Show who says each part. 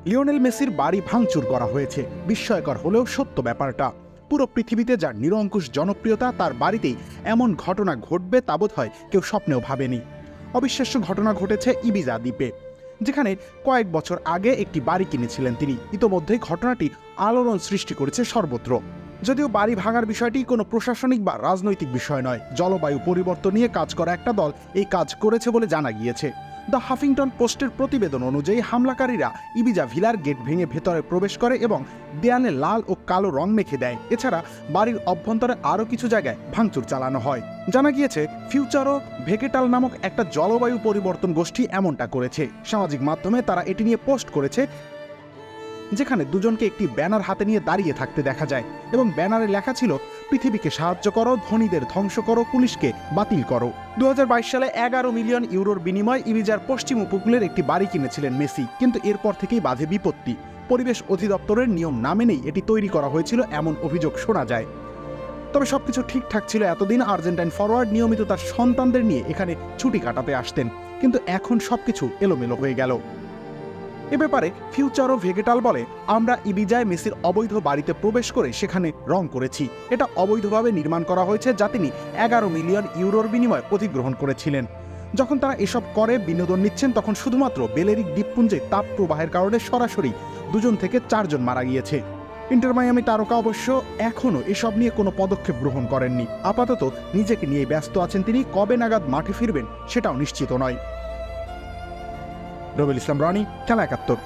Speaker 1: Lionel মেসির বাড়ি ভাঙচুর করা হয়েছে। বিস্ময়কর হলেও সত্য ব্যাপারটা। পুরো পৃথিবীতে যার নিরঙ্কুশ জনপ্রিয়তা, তার বাড়িতেই এমন ঘটনা ঘটবে তা বোধহয় কেউ স্বপ্নেও ভাবেনি। অবিশ্বাস্য ঘটনা ঘটেছে ইবিজা দ্বীপে, যেখানে কয়েক বছর আগে একটি বাড়ি কিনেছিলেন তিনি। ইতোমধ্যেই ঘটনাটি আলোড়ন সৃষ্টি করেছে সর্বত্র। যদিও বাড়ি ভাঙার বিষয়টি কোনো প্রশাসনিক বা রাজনৈতিক বিষয় নয়, জলবায়ু পরিবর্তন নিয়ে কাজ করা একটা দল এই কাজ করেছে বলে জানা গিয়েছে। দ্য হাফিংটন পোস্টের প্রতিবেদন অনুযায়ী হামলাকারীরা ইবিজা ভিলার গেট ভেঙে ভেতরে প্রবেশ করে এবং দেয়ালে লাল ও কালো রং মেখে দেয়। এছাড়া বাড়ির অভ্যন্তরে আরও কিছু জায়গায় ভাঙচুর চালানো হয়। জানা গিয়েছে ফিউচারো ভেগেটাল নামক একটা জলবায়ু পরিবর্তন গোষ্ঠী এমনটা করেছে। সামাজিক মাধ্যমে তারা এটি নিয়ে পোস্ট করেছে, যেখানে দুজনকে একটি ব্যানার হাতে নিয়ে দাঁড়িয়ে থাকতে দেখা যায় এবং ব্যানারে লেখা ছিল, পৃথিবীকে সাহায্য করো, ধনীদের ধ্বংস করো, পুলিশকে বাতিল করো। 2022 সালে 11 মিলিয়ন ইউরোর বিনিময়ে ইবিজার পশ্চিম উপকূলের একটি বাড়ি কিনেছিলেন মেসি, কিন্তু এরপর থেকেই বাধে বিপত্তি। পরিবেশ অধিদপ্তরের নিয়ম না মেনেই এটি তৈরি করা হয়েছিল এমন অভিযোগ শোনা যায়। তবে সবকিছু ঠিকঠাক ছিল এতদিন। আর্জেন্টাইন ফরওয়ার্ড নিয়মিত তার সন্তানদের নিয়ে এখানে ছুটি কাটাতে আসতেন, কিন্তু এখন সবকিছু এলোমেলো হয়ে গেল। এ ব্যাপারে ফিউচারো ভেগেটাল বলে, আমরা ইবিজায় মেসির অবৈধ বাড়িতে প্রবেশ করে সেখানে রং করেছি। এটা অবৈধভাবে নির্মাণ করা হয়েছে, যা তিনি 11 মিলিয়ন ইউরোর বিনিময়ে অধিগ্রহণ করেছিলেন। যখন তারা এসব করে বিনোদন নিচ্ছেন, তখন শুধুমাত্র বেলেরিক দ্বীপপুঞ্জে তাপ প্রবাহের কারণে সরাসরি 2 থেকে 4 জন মারা গিয়েছে। ইন্টার মায়ামি তারকা অবশ্য এখনও এসব নিয়ে কোনো পদক্ষেপ গ্রহণ করেননি। আপাতত নিজেকে নিয়ে ব্যস্ত আছেন তিনি। কবে নাগাদ মাঠে ফিরবেন সেটাও নিশ্চিত নয়। রবিউল ইসলাম রনি, খেলা 71।